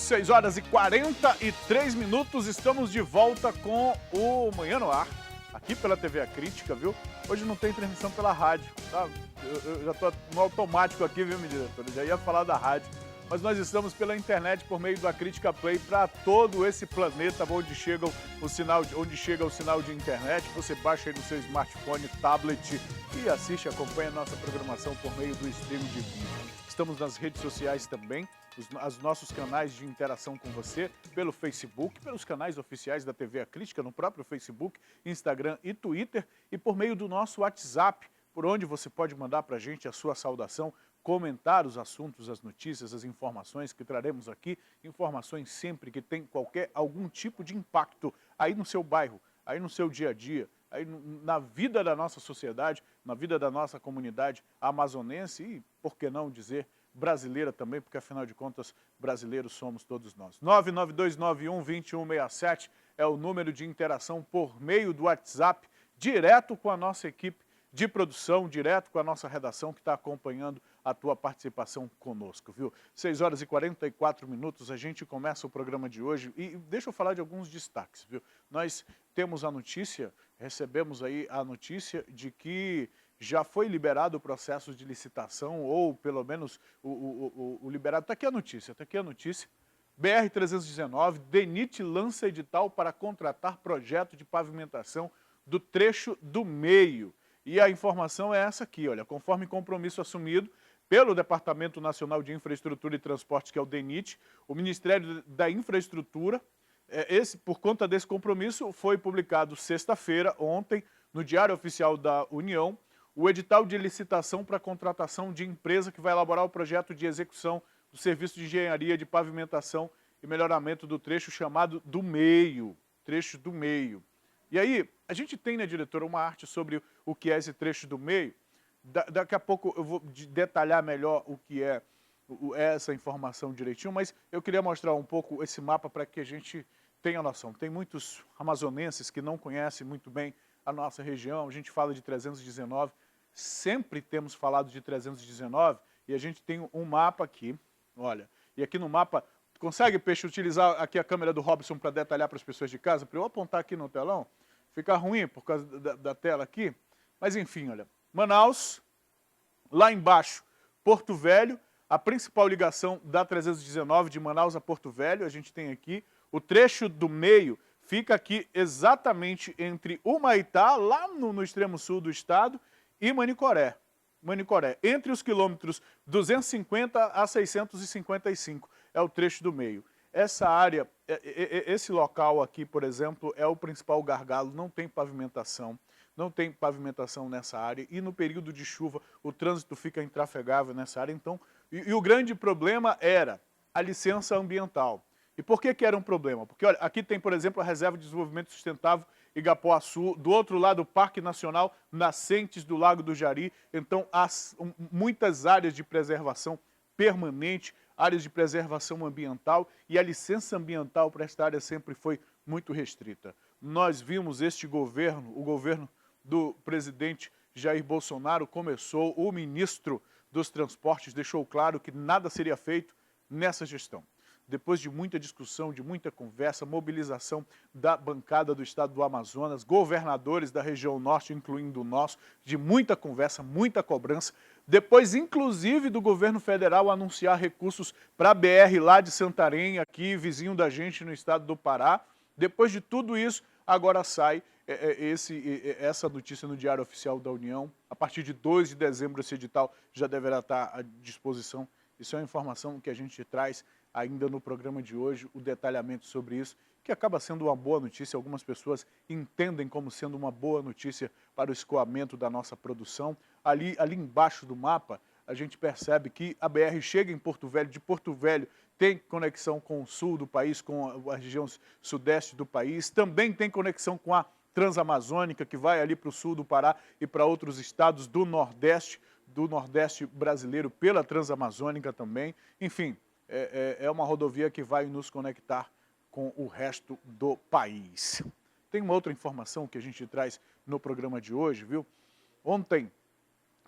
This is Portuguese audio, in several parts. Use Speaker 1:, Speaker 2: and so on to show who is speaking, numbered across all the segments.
Speaker 1: 6 horas e 43 minutos, estamos de volta com o Manhã no Ar, aqui pela TV A Crítica, viu? Hoje não tem transmissão pela rádio, tá? Eu já tô no automático aqui, viu, meu diretor? Eu já ia falar da rádio, mas nós estamos pela internet por meio da Crítica Play para todo esse planeta onde chega o sinal de internet. Você baixa aí no seu smartphone, tablet e assiste, acompanha a nossa programação por meio do stream de vídeo. Estamos nas redes sociais também, os nossos canais de interação com você, pelo Facebook, pelos canais oficiais da TV A Crítica, no próprio Facebook, Instagram e Twitter, e por meio do nosso WhatsApp, por onde você pode mandar para a gente a sua saudação, comentar os assuntos, as notícias, as informações que traremos aqui, informações sempre que tem algum tipo de impacto aí no seu bairro, aí no seu dia a dia, aí na vida da nossa sociedade, na vida da nossa comunidade amazonense e, por que não dizer, brasileira também, porque afinal de contas, brasileiros somos todos nós. 992912167 é o número de interação por meio do WhatsApp, direto com a nossa equipe de produção, direto com a nossa redação que está acompanhando a tua participação conosco, viu? 6 horas e 44 minutos, a gente começa o programa de hoje e deixa eu falar de alguns destaques, viu? Nós temos a notícia, recebemos aí a notícia de que já foi liberado o processo de licitação, ou pelo menos o liberado. Está aqui a notícia, BR-319, DENIT lança edital para contratar projeto de pavimentação do trecho do meio. E a informação é essa aqui, olha, conforme compromisso assumido pelo Departamento Nacional de Infraestrutura e Transportes, que é o DENIT, o Ministério da Infraestrutura, por conta desse compromisso, foi publicado sexta-feira, ontem, no Diário Oficial da União, o edital de licitação para contratação de empresa que vai elaborar o projeto de execução do serviço de engenharia de pavimentação e melhoramento do trecho chamado do meio, trecho do meio. E aí, a gente tem, né, diretora, uma arte sobre o que é esse trecho do meio. Daqui a pouco eu vou detalhar melhor o que é essa informação direitinho, mas eu queria mostrar um pouco esse mapa para que a gente tenha noção. Tem muitos amazonenses que não conhecem muito bem a nossa região, a gente fala de 319, sempre temos falado de 319 e a gente tem um mapa aqui, olha, e aqui no mapa, consegue, Peixe, utilizar aqui a câmera do Robson para detalhar para as pessoas de casa, para eu apontar aqui no telão? Fica ruim por causa da tela aqui, mas enfim, olha, Manaus, lá embaixo, Porto Velho, a principal ligação da 319 de Manaus a Porto Velho, a gente tem aqui, o trecho do meio fica aqui exatamente entre Humaitá, lá no extremo sul do estado, e Manicoré, entre os quilômetros 250 a 655, é o trecho do meio. Essa área, esse local aqui, por exemplo, é o principal gargalo, não tem pavimentação nessa área, e no período de chuva o trânsito fica intrafegável nessa área, então, e o grande problema era a licença ambiental. E por que era um problema? Porque, olha, aqui tem, por exemplo, a Reserva de Desenvolvimento Sustentável Igapoaçu, do outro lado o Parque Nacional Nascentes do Lago do Jari, então há muitas áreas de preservação permanente, áreas de preservação ambiental, e a licença ambiental para esta área sempre foi muito restrita. Nós vimos este governo, o governo do presidente Jair Bolsonaro começou, o ministro dos Transportes deixou claro que nada seria feito nessa gestão. Depois de muita discussão, de muita conversa, mobilização da bancada do estado do Amazonas, governadores da região norte, incluindo o nosso, de muita conversa, muita cobrança, depois inclusive do governo federal anunciar recursos para a BR lá de Santarém, aqui vizinho da gente no estado do Pará. Depois de tudo isso, agora sai essa notícia no Diário Oficial da União. A partir de 2 de dezembro esse edital já deverá estar à disposição. Isso é uma informação que a gente traz ainda no programa de hoje, o detalhamento sobre isso, que acaba sendo uma boa notícia. Algumas pessoas entendem como sendo uma boa notícia para o escoamento da nossa produção. Ali embaixo do mapa, a gente percebe que a BR chega em Porto Velho, de Porto Velho tem conexão com o sul do país, com a região sudeste do país, também tem conexão com a Transamazônica, que vai ali para o sul do Pará e para outros estados do Nordeste brasileiro, pela Transamazônica também. Enfim, é uma rodovia que vai nos conectar com o resto do país. Tem uma outra informação que a gente traz no programa de hoje, viu? Ontem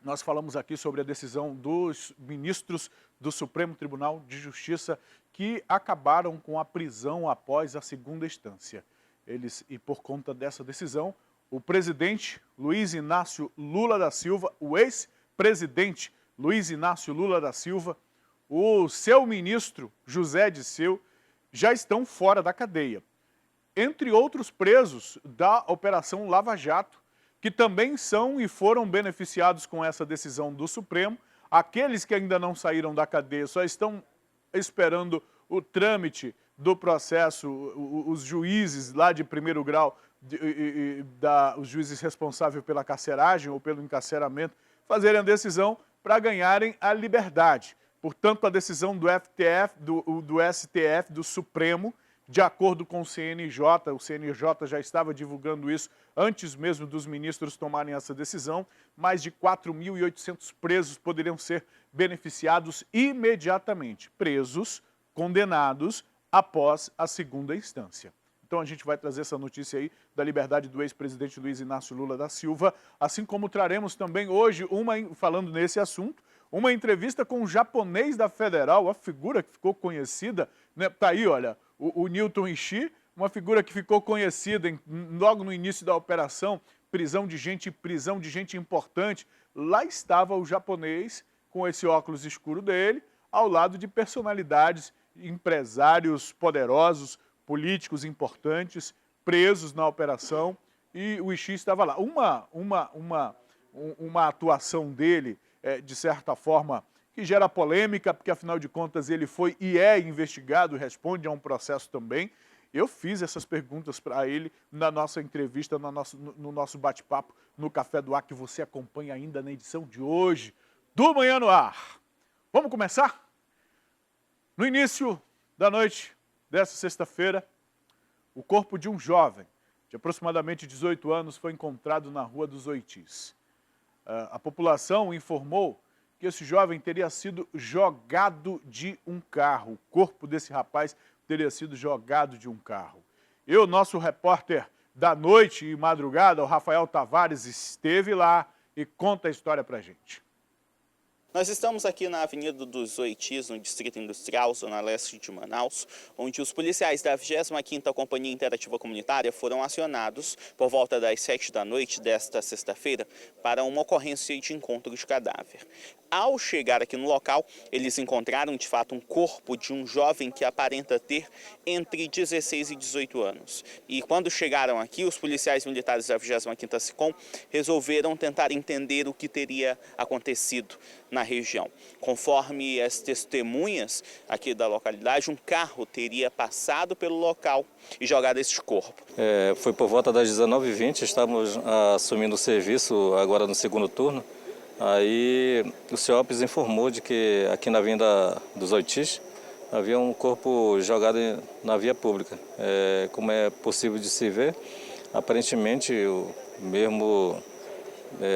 Speaker 1: nós falamos aqui sobre a decisão dos ministros do Supremo Tribunal de Justiça que acabaram com a prisão após a segunda instância. E por conta dessa decisão, o presidente Luiz Inácio Lula da Silva, o ex-presidente Luiz Inácio Lula da Silva, o seu ministro José Disseu, já estão fora da cadeia. Entre outros presos da Operação Lava Jato, que também são e foram beneficiados com essa decisão do Supremo. Aqueles que ainda não saíram da cadeia só estão esperando o trâmite do processo, os juízes lá de primeiro grau, os juízes responsáveis pela carceragem ou pelo encarceramento, fazerem a decisão para ganharem a liberdade. Portanto, a decisão do STF, do Supremo, de acordo com o CNJ já estava divulgando isso antes mesmo dos ministros tomarem essa decisão, mais de 4.800 presos poderiam ser beneficiados imediatamente, presos, condenados após a segunda instância. Então a gente vai trazer essa notícia aí da liberdade do ex-presidente Luiz Inácio Lula da Silva, assim como traremos também hoje, falando nesse assunto, uma entrevista com um japonês da Federal, a figura que ficou conhecida, né? Tá aí, olha, o Newton Ishii, uma figura que ficou conhecida logo no início da operação, prisão de gente importante. Lá estava o japonês com esse óculos escuro dele, ao lado de personalidades, empresários poderosos, políticos importantes, presos na operação, e o Ishii estava lá. Uma atuação dele, de certa forma, que gera polêmica, porque afinal de contas ele foi e é investigado, responde a um processo também. Eu fiz essas perguntas para ele na nossa entrevista, no nosso bate-papo no Café do Ar, que você acompanha ainda na edição de hoje do Manhã no Ar. Vamos começar? No início da noite dessa sexta-feira, o corpo de um jovem de aproximadamente 18 anos foi encontrado na Rua dos Oitis. A população informou que esse jovem teria sido jogado de um carro. O corpo desse rapaz teria sido jogado de um carro. E o nosso repórter da noite e madrugada, o Rafael Tavares, esteve lá e conta a história pra gente.
Speaker 2: Nós estamos aqui na Avenida dos Oitis, no Distrito Industrial, zona leste de Manaus, onde os policiais da 25ª Companhia Interativa Comunitária foram acionados por volta das 7 da noite desta sexta-feira para uma ocorrência de encontro de cadáver. Ao chegar aqui no local, eles encontraram de fato um corpo de um jovem que aparenta ter entre 16 e 18 anos. E quando chegaram aqui, os policiais militares da 25ª SICOM resolveram tentar entender o que teria acontecido na região. Conforme as testemunhas aqui da localidade, um carro teria passado pelo local e jogado este corpo.
Speaker 3: Foi por volta das 19h20, estávamos assumindo o serviço agora no segundo turno. Aí o CEOPS informou de que aqui na Avenida dos Oitis havia um corpo jogado na via pública. Como é possível de se ver, aparentemente o mesmo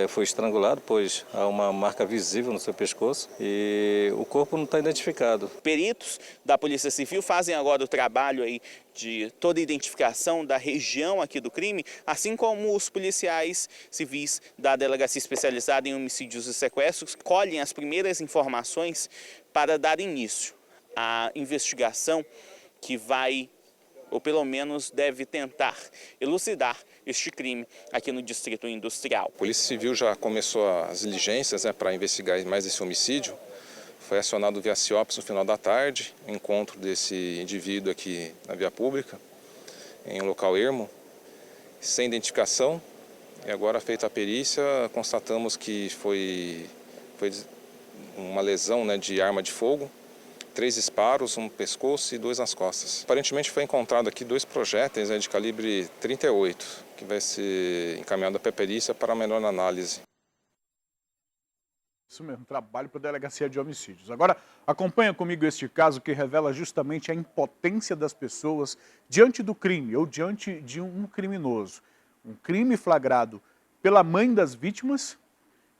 Speaker 3: foi estrangulado, pois há uma marca visível no seu pescoço e o corpo não está identificado.
Speaker 2: Peritos da Polícia Civil fazem agora o trabalho aí de toda a identificação da região aqui do crime, assim como os policiais civis da Delegacia Especializada em Homicídios e Sequestros colhem as primeiras informações para dar início à investigação que vai, ou pelo menos deve tentar elucidar este crime aqui no Distrito Industrial.
Speaker 4: A Polícia Civil já começou as diligências para investigar mais esse homicídio. Foi acionado via CIOPS no final da tarde, encontro desse indivíduo aqui na via pública, em um local ermo, sem identificação. E agora, feita a perícia, constatamos que foi uma lesão, né, de arma de fogo, 3 disparos, um no pescoço e 2 nas costas. Aparentemente foi encontrado aqui 2 projéteis, né, de calibre 38, que vai ser encaminhado para a perícia para a menor análise.
Speaker 1: Isso mesmo, trabalho para a Delegacia de Homicídios. Agora, acompanha comigo este caso que revela justamente a impotência das pessoas diante do crime ou diante de um criminoso. Um crime flagrado pela mãe das vítimas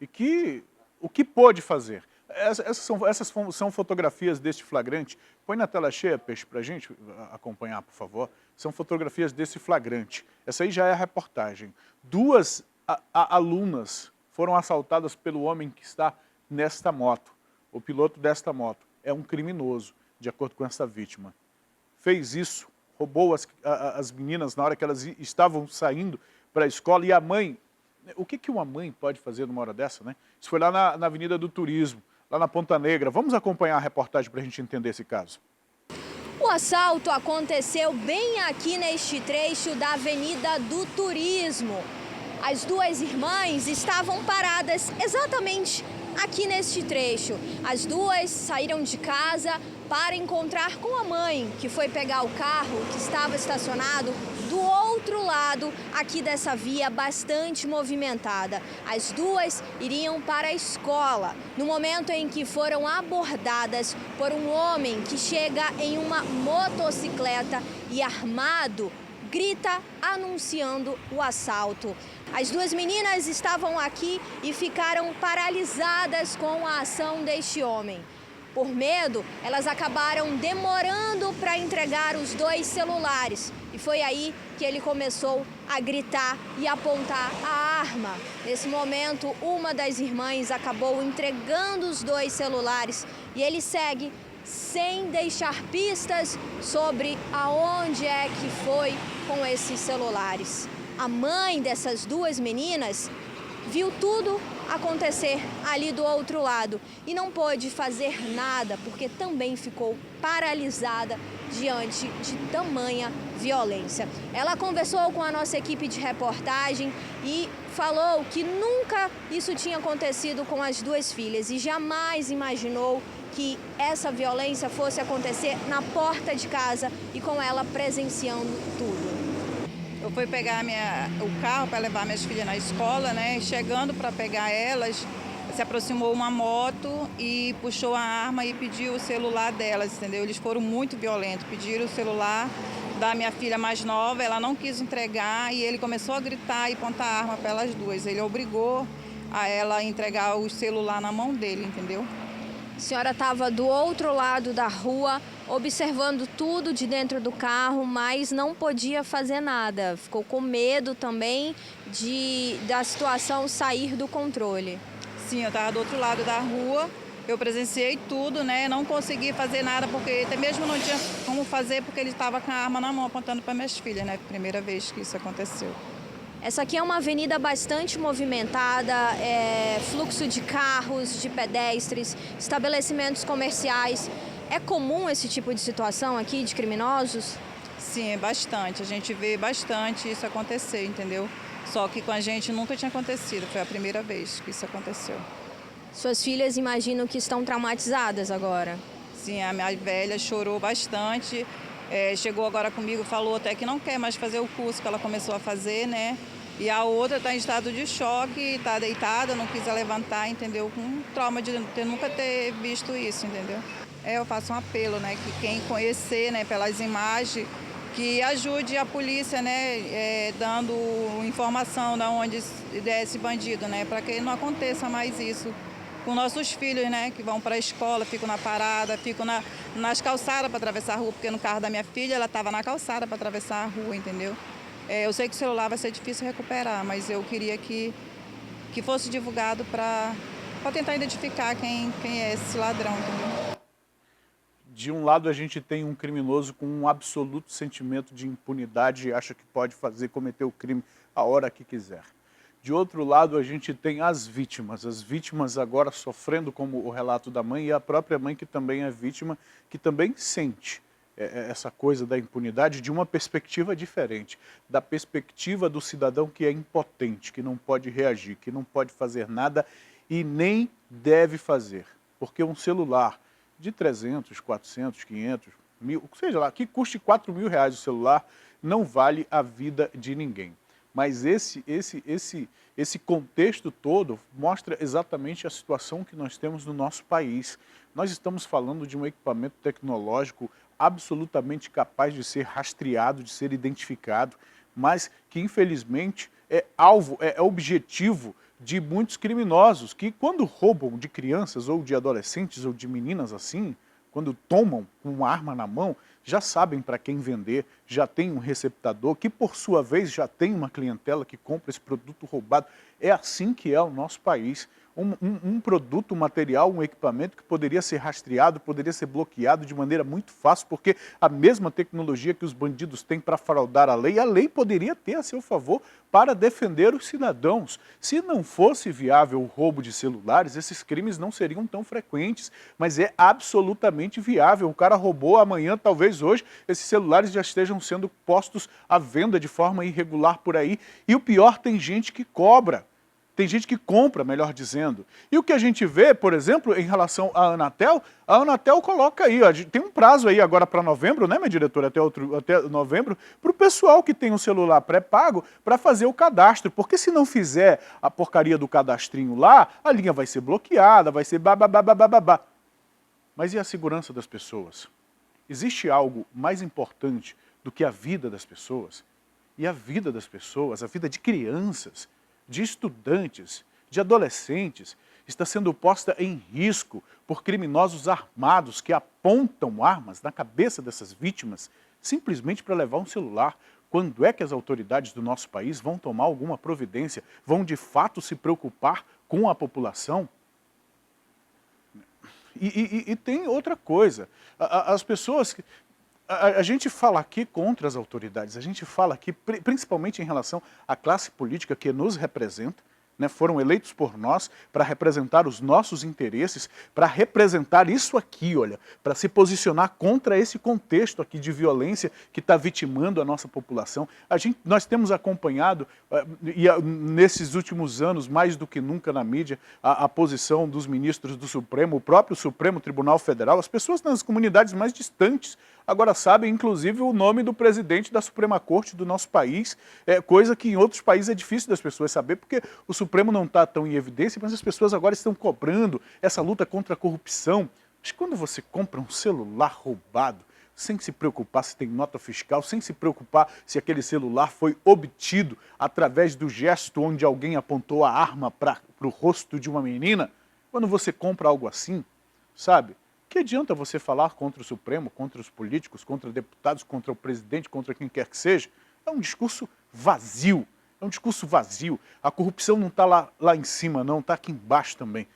Speaker 1: e que o que pôde fazer? Essas são fotografias deste flagrante. Põe na tela cheia, Peixe, para a gente acompanhar, por favor. São fotografias desse flagrante. Essa aí já é a reportagem. 2 alunas foram assaltadas pelo homem que está nesta moto. O piloto desta moto é um criminoso. de acordo com essa vítima. Fez isso, roubou as meninas na hora que elas estavam saindo para a escola, e a mãe, o que uma mãe pode fazer numa hora dessa, né? Isso foi lá na Avenida do Turismo, lá na Ponta Negra. Vamos acompanhar a reportagem para a gente entender esse caso.
Speaker 5: O assalto aconteceu bem aqui neste trecho da Avenida do Turismo. As duas irmãs estavam paradas exatamente aqui neste trecho. As duas saíram de casa para encontrar com a mãe, que foi pegar o carro que estava estacionado do outro lado aqui dessa via bastante movimentada. As duas iriam para a escola, no momento em que foram abordadas por um homem que chega em uma motocicleta e armado grita anunciando o assalto. As duas meninas estavam aqui e ficaram paralisadas com a ação deste homem. Por medo, elas acabaram demorando para entregar os dois celulares. E foi aí que ele começou a gritar e apontar a arma. Nesse momento, uma das irmãs acabou entregando os dois celulares e ele segue sem deixar pistas sobre aonde é que foi com esses celulares. A mãe dessas duas meninas viu tudo acontecer ali do outro lado e não pôde fazer nada porque também ficou paralisada diante de tamanha violência. Ela conversou com a nossa equipe de reportagem e falou que nunca isso tinha acontecido com as duas filhas e jamais imaginou que essa violência fosse acontecer na porta de casa e com ela presenciando tudo.
Speaker 6: Eu fui pegar o carro para levar minhas filhas na escola, né? Chegando para pegar elas, se aproximou uma moto e puxou a arma e pediu o celular delas, entendeu? Eles foram muito violentos, pediram o celular da minha filha mais nova, ela não quis entregar e ele começou a gritar e apontar a arma para elas duas. Ele obrigou a ela a entregar o celular na mão dele, entendeu?
Speaker 5: A senhora estava do outro lado da rua, observando tudo de dentro do carro, mas não podia fazer nada. Ficou com medo também da situação sair do controle.
Speaker 6: Sim, eu estava do outro lado da rua, eu presenciei tudo, né? Não consegui fazer nada, porque até mesmo não tinha como fazer, porque ele estava com a arma na mão apontando para minhas filhas, né? Primeira vez que isso aconteceu.
Speaker 5: Essa aqui é uma avenida bastante movimentada, fluxo de carros, de pedestres, estabelecimentos comerciais. É comum esse tipo de situação aqui, de criminosos?
Speaker 6: Sim, é bastante. A gente vê bastante isso acontecer, entendeu? Só que com a gente nunca tinha acontecido, foi a primeira vez que isso aconteceu.
Speaker 5: Suas filhas imagino que estão traumatizadas agora.
Speaker 6: Sim, a minha velha chorou bastante, chegou agora comigo, falou até que não quer mais fazer o curso que ela começou a fazer, né? E a outra está em estado de choque, está deitada, não quis levantar, entendeu? Com trauma de nunca ter visto isso, entendeu? Eu faço um apelo, né? Que quem conhecer, né, pelas imagens, que ajude a polícia, né, dando informação de onde é esse bandido, né? Para que não aconteça mais isso com nossos filhos, né? Que vão para a escola, ficam na parada, ficam nas calçadas para atravessar a rua, porque no carro da minha filha ela estava na calçada para atravessar a rua, entendeu? Eu sei que o celular vai ser difícil recuperar, mas eu queria que fosse divulgado para tentar identificar quem é esse ladrão, entendeu?
Speaker 1: De um lado a gente tem um criminoso com um absoluto sentimento de impunidade e acha que pode cometer o crime a hora que quiser. De outro lado a gente tem as vítimas agora sofrendo como o relato da mãe e a própria mãe que também é vítima, que também sente essa coisa da impunidade de uma perspectiva diferente, da perspectiva do cidadão que é impotente, que não pode reagir, que não pode fazer nada e nem deve fazer, porque um celular de 300, 400, 500, 1.000, seja lá, que custe R$4.000 o celular, não vale a vida de ninguém. Mas esse contexto todo mostra exatamente a situação que nós temos no nosso país. Nós estamos falando de um equipamento tecnológico absolutamente capaz de ser rastreado, de ser identificado, mas que infelizmente é objetivo de muitos criminosos que, quando roubam de crianças ou de adolescentes ou de meninas assim, quando tomam uma arma na mão, já sabem para quem vender, já tem um receptador, que por sua vez já tem uma clientela que compra esse produto roubado. É assim que é o nosso país. um produto, um material, um equipamento que poderia ser rastreado, poderia ser bloqueado de maneira muito fácil, porque a mesma tecnologia que os bandidos têm para fraudar a lei poderia ter a seu favor para defender os cidadãos. Se não fosse viável o roubo de celulares, esses crimes não seriam tão frequentes, mas é absolutamente viável. O cara roubou amanhã, talvez hoje, esses celulares já estejam sendo postos à venda de forma irregular por aí. E o pior, tem gente que cobra. Tem gente que compra, melhor dizendo. E o que a gente vê, por exemplo, em relação à Anatel coloca aí, ó, tem um prazo aí agora para novembro, né, minha diretora, até novembro, para o pessoal que tem um celular pré-pago para fazer o cadastro. Porque se não fizer a porcaria do cadastrinho lá, a linha vai ser bloqueada, vai ser babá. Mas e a segurança das pessoas? Existe algo mais importante do que a vida das pessoas? E a vida das pessoas, a vida de crianças, de estudantes, de adolescentes, está sendo posta em risco por criminosos armados que apontam armas na cabeça dessas vítimas simplesmente para levar um celular. Quando é que as autoridades do nosso país vão tomar alguma providência, vão de fato se preocupar com a população? E tem outra coisa, as pessoas... A gente fala aqui contra as autoridades, a gente fala aqui principalmente em relação à classe política que nos representa, né, foram eleitos por nós para representar os nossos interesses, para representar isso aqui, olha, para se posicionar contra esse contexto aqui de violência que está vitimando a nossa população. Nós temos acompanhado, nesses últimos anos, mais do que nunca na mídia, a posição dos ministros do Supremo, o próprio Supremo Tribunal Federal, as pessoas nas comunidades mais distantes agora sabem, inclusive, o nome do presidente da Suprema Corte do nosso país, coisa que em outros países é difícil das pessoas saber, porque o Supremo não está tão em evidência, mas as pessoas agora estão cobrando essa luta contra a corrupção. Mas quando você compra um celular roubado, sem se preocupar se tem nota fiscal, sem se preocupar se aquele celular foi obtido através do gesto onde alguém apontou a arma para o rosto de uma menina, quando você compra algo assim, sabe? Que adianta você falar contra o Supremo, contra os políticos, contra deputados, contra o presidente, contra quem quer que seja? É um discurso vazio. É um discurso vazio. A corrupção não está lá em cima, não, está aqui embaixo também.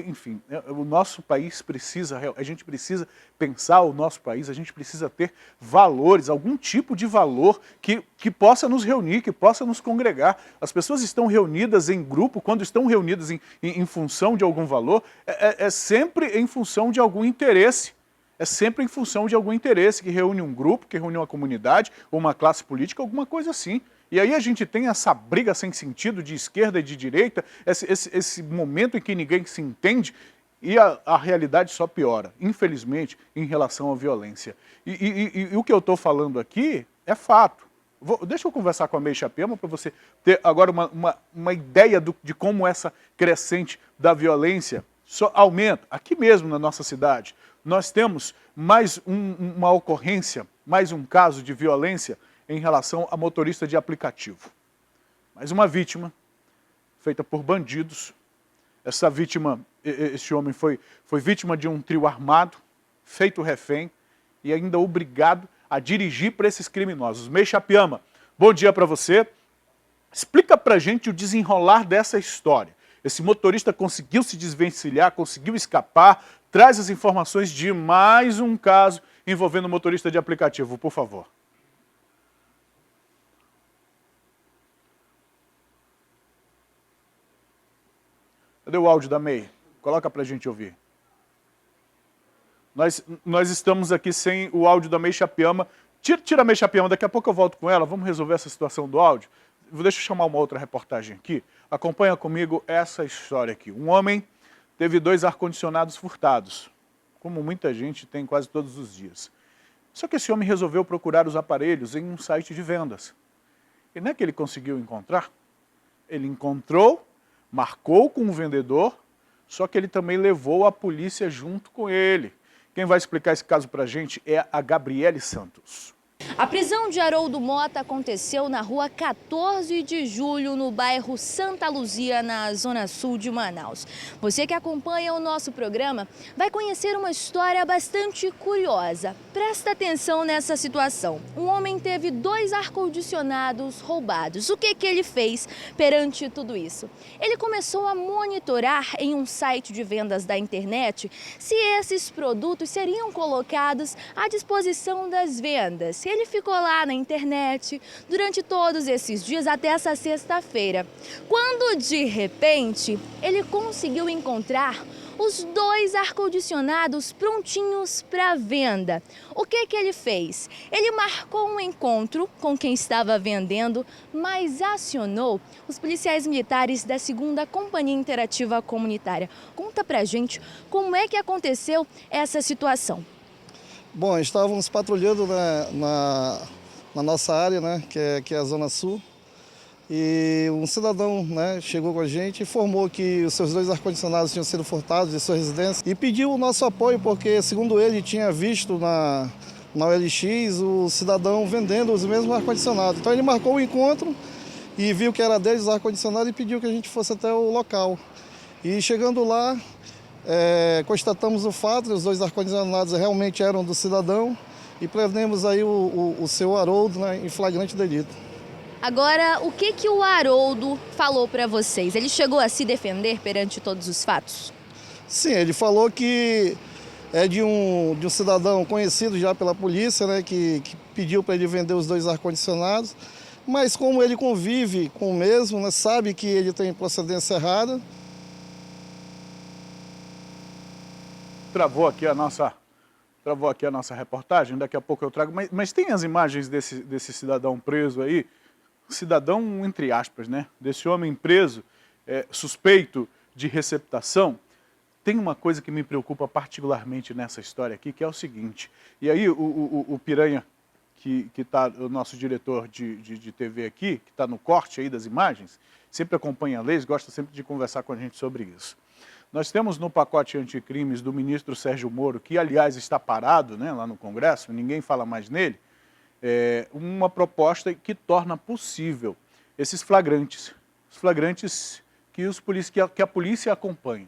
Speaker 1: Enfim, o nosso país precisa, a gente precisa pensar o nosso país, a gente precisa ter valores, algum tipo de valor que possa nos reunir, que possa nos congregar. As pessoas estão reunidas em grupo, quando estão reunidas em função de algum valor, é sempre em função de algum interesse. É sempre em função de algum interesse que reúne um grupo, que reúne uma comunidade, ou uma classe política, alguma coisa assim. E aí a gente tem essa briga sem sentido de esquerda e de direita, esse momento em que ninguém se entende, e a realidade só piora, infelizmente, em relação à violência. E o que eu estou falando aqui é fato. Deixa eu conversar com a May Chapema para você ter agora uma ideia de como essa crescente da violência só aumenta. Aqui mesmo na nossa cidade, nós temos mais uma ocorrência, mais um caso de violência em relação a motorista de aplicativo. Mais uma vítima, feita por bandidos. Essa vítima, esse homem foi vítima de um trio armado, feito refém e ainda obrigado a dirigir para esses criminosos. May Chapema, bom dia para você. Explica pra gente o desenrolar dessa história. Esse motorista conseguiu se desvencilhar, conseguiu escapar. Traz as informações de mais um caso envolvendo motorista de aplicativo, por favor. Cadê o áudio da May? Coloca pra gente ouvir. Nós estamos aqui sem o áudio da May Chapema. Tira a May Chapema, daqui a pouco eu volto com ela, vamos resolver essa situação do áudio. Deixa eu chamar uma outra reportagem aqui. Acompanha comigo essa história aqui. Um homem teve 2 ar-condicionados furtados, como muita gente tem quase todos os dias. Só que esse homem resolveu procurar os aparelhos em um site de vendas. E não é que ele conseguiu encontrar? Ele encontrou, marcou com o vendedor, só que ele também levou a polícia junto com ele. Quem vai explicar esse caso pra gente é a Gabriele Santos.
Speaker 5: A prisão de Haroldo Mota aconteceu na rua 14 de julho, no bairro Santa Luzia, na zona sul de Manaus. Você que acompanha o nosso programa vai conhecer uma história bastante curiosa. Presta atenção nessa situação. Um homem teve 2 ar-condicionados roubados. O que ele fez perante tudo isso? Ele começou a monitorar em um site de vendas da internet se esses produtos seriam colocados à disposição das vendas. Ele ficou lá na internet durante todos esses dias até essa sexta-feira, quando de repente ele conseguiu encontrar os 2 ar-condicionados prontinhos para venda. O que ele fez? Ele marcou um encontro com quem estava vendendo, mas acionou os policiais militares da 2ª Companhia Interativa Comunitária. Conta pra gente como é que aconteceu essa situação.
Speaker 7: Bom, estávamos patrulhando na nossa área, né, que é a Zona Sul, e um cidadão, né, chegou com a gente e informou que os seus 2 ar-condicionados tinham sido furtados de sua residência e pediu o nosso apoio porque, segundo ele, tinha visto na OLX o cidadão vendendo os mesmos ar-condicionados. Então ele marcou o encontro e viu que era deles os ar-condicionados e pediu que a gente fosse até o local. E chegando lá, constatamos o fato, os 2 ar-condicionados realmente eram do cidadão e prendemos aí o seu Haroldo, né, em flagrante delito.
Speaker 5: Agora, o que o Haroldo falou para vocês? Ele chegou a se defender perante todos os fatos?
Speaker 7: Sim, ele falou que é de um cidadão conhecido já pela polícia, né, que pediu para ele vender os 2 ar-condicionados, mas como ele convive com o mesmo, né, sabe que ele tem procedência errada.
Speaker 1: Travou aqui a nossa reportagem, daqui a pouco eu trago, mas tem as imagens desse cidadão preso aí, cidadão entre aspas, né? Desse homem preso, suspeito de receptação. Tem uma coisa que me preocupa particularmente nessa história aqui, que é o seguinte, e aí o Piranha, que está o nosso diretor de TV aqui, que está no corte aí das imagens, sempre acompanha leis, gosta sempre de conversar com a gente sobre isso. Nós temos no pacote anticrimes do ministro Sérgio Moro, que aliás está parado, né, lá no Congresso, ninguém fala mais nele, uma proposta que torna possível esses flagrantes, os flagrantes que a polícia acompanha.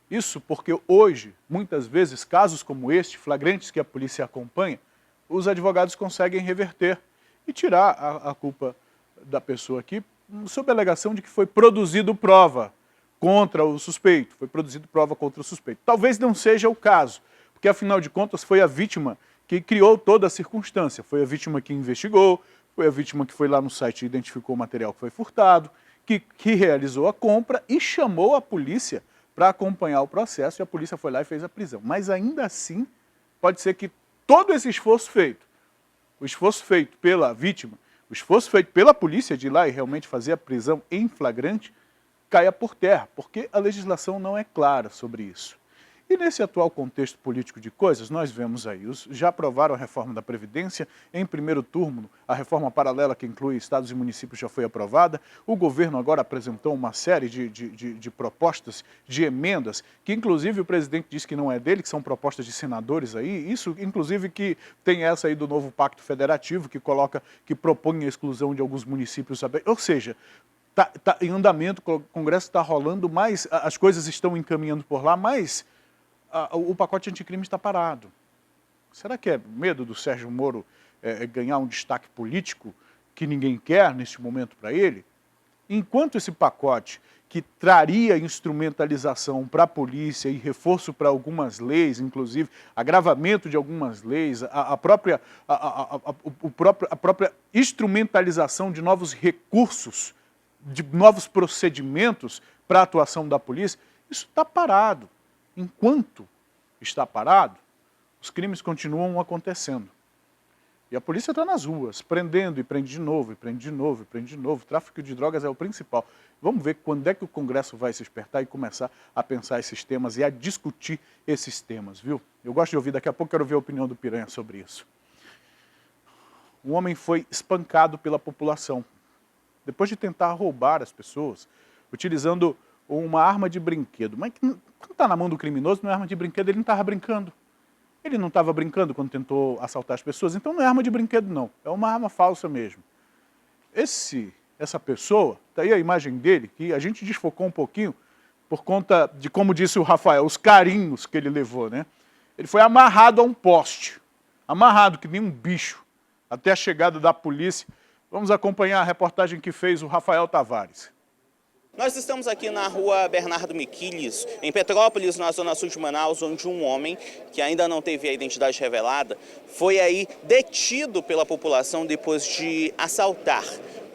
Speaker 1: Isso porque hoje, muitas vezes, casos como este, flagrantes que a polícia acompanha, os advogados conseguem reverter e tirar a culpa da pessoa aqui, sob a alegação de que foi produzido prova contra o suspeito, Talvez não seja o caso, porque afinal de contas foi a vítima que criou toda a circunstância, foi a vítima que investigou, foi a vítima que foi lá no site e identificou o material que foi furtado, que realizou a compra e chamou a polícia para acompanhar o processo e a polícia foi lá e fez a prisão. Mas ainda assim, pode ser que todo esse esforço feito, o esforço feito pela vítima, o esforço feito pela polícia de ir lá e realmente fazer a prisão em flagrante, caia por terra, porque a legislação não é clara sobre isso. E nesse atual contexto político de coisas, nós vemos aí, já aprovaram a reforma da Previdência, em primeiro turno, a reforma paralela que inclui estados e municípios já foi aprovada, o governo agora apresentou uma série de propostas, de emendas, que inclusive o presidente disse que não é dele, que são propostas de senadores aí, isso inclusive que tem essa aí do novo Pacto Federativo, que propõe a exclusão de alguns municípios, ou seja, está em andamento, o Congresso está rolando, mas as coisas estão encaminhando por lá, mas o pacote anticrime está parado. Será que é medo do Sérgio Moro ganhar um destaque político que ninguém quer neste momento para ele? Enquanto esse pacote, que traria instrumentalização para a polícia e reforço para algumas leis, inclusive agravamento de algumas leis, a própria instrumentalização de novos recursos, de novos procedimentos para a atuação da polícia, isso está parado. Enquanto está parado, os crimes continuam acontecendo. E a polícia está nas ruas, prendendo e prende de novo, e prende de novo, e prende de novo. O tráfico de drogas é o principal. Vamos ver quando é que o Congresso vai se despertar e começar a pensar esses temas e a discutir esses temas, viu? Eu gosto de ouvir, daqui a pouco quero ver a opinião do Piranha sobre isso. Um homem foi espancado pela população, depois de tentar roubar as pessoas, utilizando uma arma de brinquedo. Mas quando está na mão do criminoso, não é arma de brinquedo, ele não estava brincando. Ele não estava brincando quando tentou assaltar as pessoas, então não é arma de brinquedo não, é uma arma falsa mesmo. Essa pessoa, tá aí a imagem dele, que a gente desfocou um pouquinho por conta de, como disse o Rafael, os carinhos que ele levou, né? Ele foi amarrado a um poste, amarrado que nem um bicho, até a chegada da polícia. Vamos acompanhar a reportagem que fez o Rafael Tavares.
Speaker 2: Nós estamos aqui na rua Bernardo Miquiles, em Petrópolis, na zona sul de Manaus, onde um homem, que ainda não teve a identidade revelada, foi aí detido pela população depois de assaltar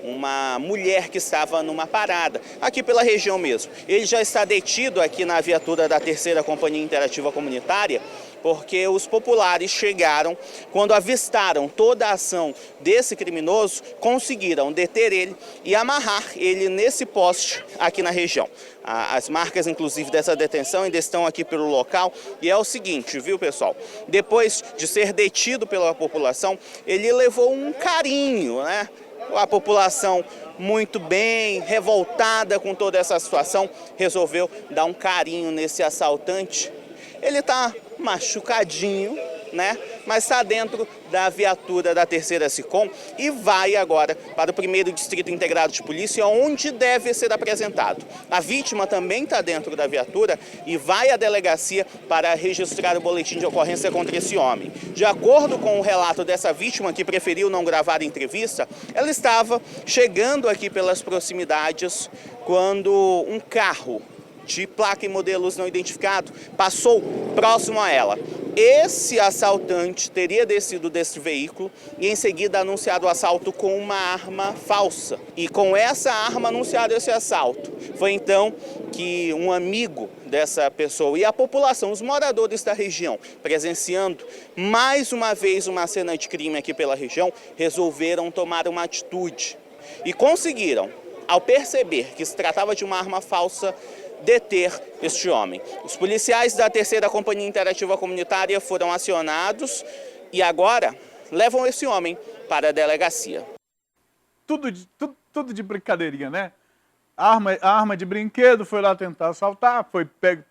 Speaker 2: uma mulher que estava numa parada, aqui pela região mesmo. Ele já está detido aqui na viatura da 3ª Companhia Interativa Comunitária, porque os populares chegaram, quando avistaram toda a ação desse criminoso, conseguiram deter ele e amarrar ele nesse poste aqui na região. As marcas, inclusive, dessa detenção ainda estão aqui pelo local. E é o seguinte, viu, pessoal? Depois de ser detido pela população, ele levou um carinho, né? A população, muito bem, revoltada com toda essa situação, resolveu dar um carinho nesse assaltante. Ele está machucadinho, né? Mas está dentro da viatura da 3ª SICOM e vai agora para o 1º Distrito Integrado de Polícia, onde deve ser apresentado. A vítima também está dentro da viatura e vai à delegacia para registrar o boletim de ocorrência contra esse homem. De acordo com o relato dessa vítima, que preferiu não gravar a entrevista, ela estava chegando aqui pelas proximidades quando um carro de placa e modelos não identificado passou próximo a ela. Esse assaltante teria descido desse veículo e em seguida anunciado o assalto com uma arma falsa. E com essa arma anunciado esse assalto. Foi então que um amigo dessa pessoa e a população, os moradores da região, presenciando mais uma vez uma cena de crime aqui pela região, resolveram tomar uma atitude. E conseguiram, ao perceber que se tratava de uma arma falsa, deter este homem. Os policiais da 3ª Companhia Interativa Comunitária foram acionados e agora levam esse homem para a delegacia.
Speaker 1: Tudo de brincadeirinha, né? A arma de brinquedo, foi lá tentar assaltar, foi pego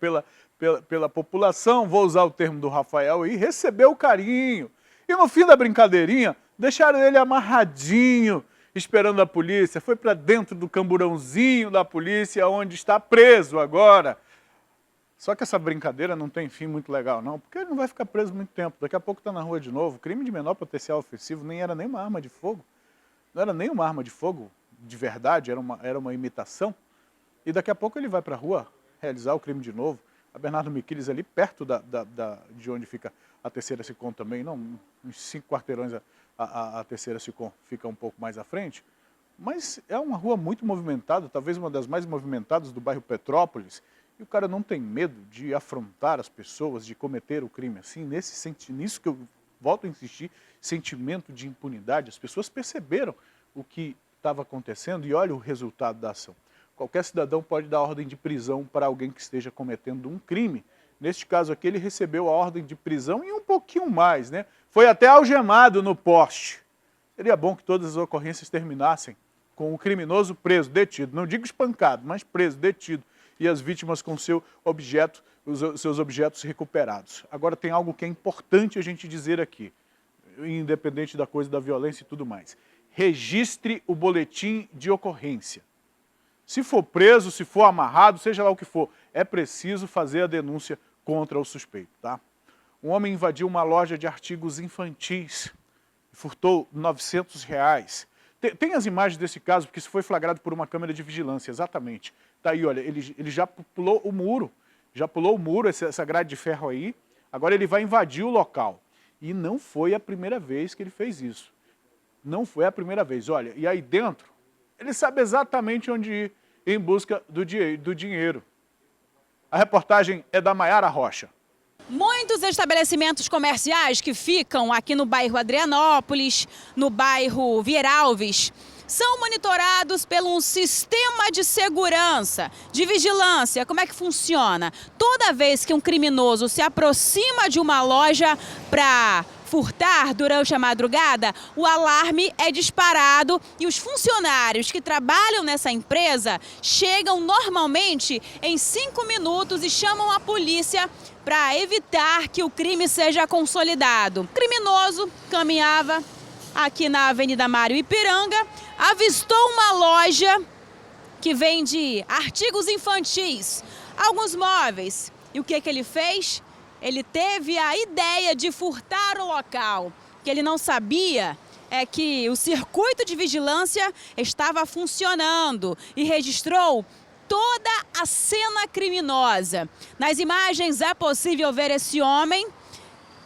Speaker 1: pela população, vou usar o termo do Rafael aí, recebeu o carinho. E no fim da brincadeirinha, deixaram ele amarradinho, esperando a polícia, foi para dentro do camburãozinho da polícia, onde está preso agora. Só que essa brincadeira não tem fim muito legal, não, porque ele não vai ficar preso muito tempo. Daqui a pouco está na rua de novo. Crime de menor potencial ofensivo nem era nem uma arma de fogo. Não era nem uma arma de fogo de verdade, era uma imitação. E daqui a pouco ele vai para a rua realizar o crime de novo. A Bernardo Miquiles ali, perto de onde fica a 3ª SICOM também, não, uns 5 quarteirões a 3ª SICOM fica um pouco mais à frente, mas é uma rua muito movimentada, talvez uma das mais movimentadas do bairro Petrópolis, e o cara não tem medo de afrontar as pessoas, de cometer o crime assim, nisso que eu volto a insistir, sentimento de impunidade. As pessoas perceberam o que estava acontecendo e olha o resultado da ação. Qualquer cidadão pode dar ordem de prisão para alguém que esteja cometendo um crime. Neste caso aqui, ele recebeu a ordem de prisão e um pouquinho mais, né? Foi até algemado no poste. Seria bom que todas as ocorrências terminassem com o criminoso preso, detido. Não digo espancado, mas preso, detido. E as vítimas com seus objetos recuperados. Agora tem algo que é importante a gente dizer aqui, independente da coisa da violência e tudo mais. Registre o boletim de ocorrência. Se for preso, se for amarrado, seja lá o que for, é preciso fazer a denúncia contra o suspeito, tá? Um homem invadiu uma loja de artigos infantis, furtou R$900. Tem as imagens desse caso, porque isso foi flagrado por uma câmera de vigilância, exatamente. Tá aí, olha, ele já pulou o muro, essa grade de ferro aí, agora ele vai invadir o local. E não foi a primeira vez que ele fez isso. Não foi a primeira vez, olha, e aí dentro, ele sabe exatamente onde ir em busca do dinheiro. A reportagem é da Maiara Rocha.
Speaker 8: Muitos estabelecimentos comerciais que ficam aqui no bairro Adrianópolis, no bairro Vieralves, são monitorados por um sistema de segurança, de vigilância. Como é que funciona? Toda vez que um criminoso se aproxima de uma loja para furtar durante a madrugada, o alarme é disparado e os funcionários que trabalham nessa empresa chegam normalmente em 5 minutos e chamam a polícia para evitar que o crime seja consolidado. O criminoso caminhava aqui na Avenida Mário Ipiranga, avistou uma loja que vende artigos infantis, alguns móveis. E o que ele fez? Ele teve a ideia de furtar o local. O que ele não sabia é que o circuito de vigilância estava funcionando e registrou toda a cena criminosa. Nas imagens é possível ver esse homem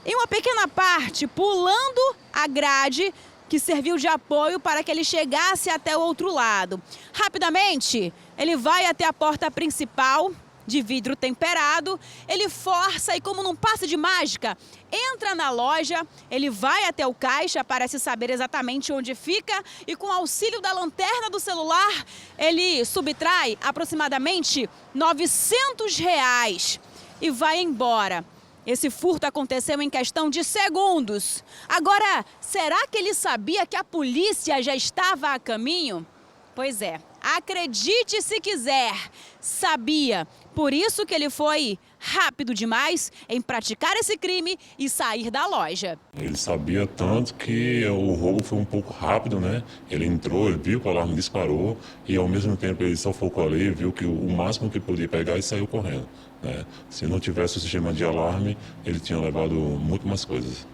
Speaker 8: em uma pequena parte pulando a grade que serviu de apoio para que ele chegasse até o outro lado. Rapidamente, ele vai até a porta principal de vidro temperado, ele força e, como num passe de mágica, entra na loja, ele vai até o caixa, parece saber exatamente onde fica e, com auxílio da lanterna do celular, ele subtrai aproximadamente R$900 e vai embora. Esse furto aconteceu em questão de segundos. Agora, será que ele sabia que a polícia já estava a caminho? Pois é, acredite se quiser, sabia. Por isso que ele foi rápido demais em praticar esse crime e sair da loja.
Speaker 9: Ele sabia tanto que o roubo foi um pouco rápido, né? Ele entrou, ele viu que o alarme disparou e ao mesmo tempo ele só focou ali, viu que o máximo que podia pegar e saiu correndo, né? Se não tivesse o sistema de alarme, ele tinha levado muito mais coisas.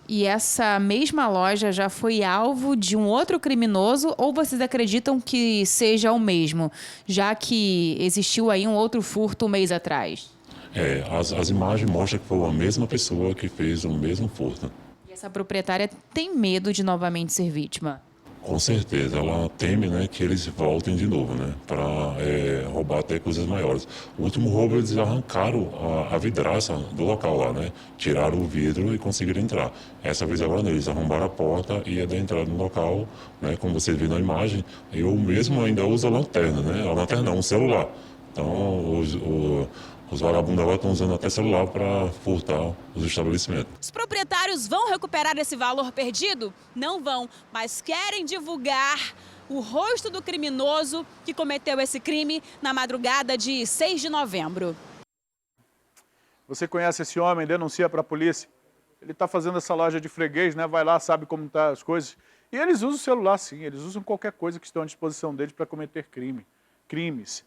Speaker 10: E essa mesma loja já foi alvo de um outro criminoso ou vocês acreditam que seja o mesmo, já que existiu aí um outro furto um mês atrás?
Speaker 9: As imagens mostram que foi a mesma pessoa que fez o mesmo furto.
Speaker 10: E essa proprietária tem medo de novamente ser vítima?
Speaker 9: Com certeza, ela teme, né, que eles voltem de novo, né, para roubar até coisas maiores. O último roubo eles arrancaram a vidraça do local lá, né, tiraram o vidro e conseguiram entrar. Essa vez agora eles arrombaram a porta e ia dar entrada no local, né, como vocês viram na imagem. Eu mesmo ainda uso a lanterna, né, a lanterna não, um celular. Então os vagabundos agora estão usando até celular para furtar os estabelecimentos.
Speaker 8: Os proprietários vão recuperar esse valor perdido? Não vão, mas querem divulgar o rosto do criminoso que cometeu esse crime na madrugada de 6 de novembro.
Speaker 1: Você conhece esse homem, denuncia para a polícia. Ele está fazendo essa loja de freguês, né? Vai lá, sabe como estão as coisas. E eles usam o celular, sim. Eles usam qualquer coisa que estão à disposição deles para cometer crimes.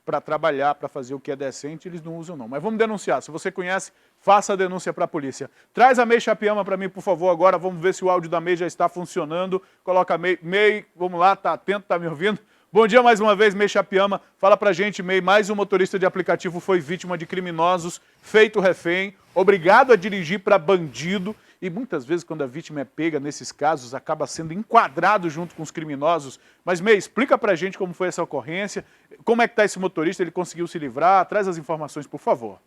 Speaker 1: Para trabalhar, para fazer o que é decente, eles não usam não. Mas vamos denunciar. Se você conhece, faça a denúncia para a polícia. Traz a Mei Chapiama para mim, por favor, agora. Vamos ver se o áudio da Mei já está funcionando. Coloca a Mei. Mei, vamos lá, tá atento, tá me ouvindo? Bom dia mais uma vez, Mei Chapiama. Fala pra gente, Mei, mais um motorista de aplicativo foi vítima de criminosos, feito refém, obrigado a dirigir para bandido. E muitas vezes, quando a vítima é pega nesses casos, acaba sendo enquadrado junto com os criminosos. Mas, Mei, explica pra gente como foi essa ocorrência, como é que está esse motorista, ele conseguiu se livrar? Traz as informações, por favor.